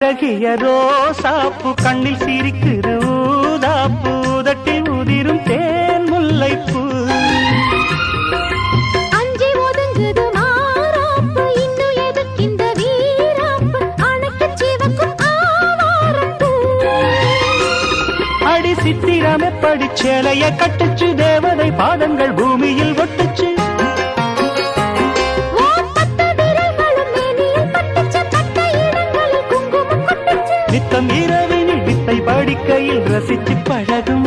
அழகிய ரோசாப்பு கண்ணில் சிரிக்குது ஊதாப்பு உதட்டில் உதிரும் தேன் முல்லைப்பூ அஞ்சி ஒதுங்குது மாறாப்பு இன்னும் எதுக்கு இந்த வீராப்பு அணைக்கு சிவக்கும் ஆவாரப்பூ அடி சித்திரமே படிச்சேலைய கட்டுச்சு தேவதை பாதங்கள் பூமியில் ஒட்டுச்சு நித்தம் இரவினில் வித்தை படிக்கையில் ரசிச்சு பழகும்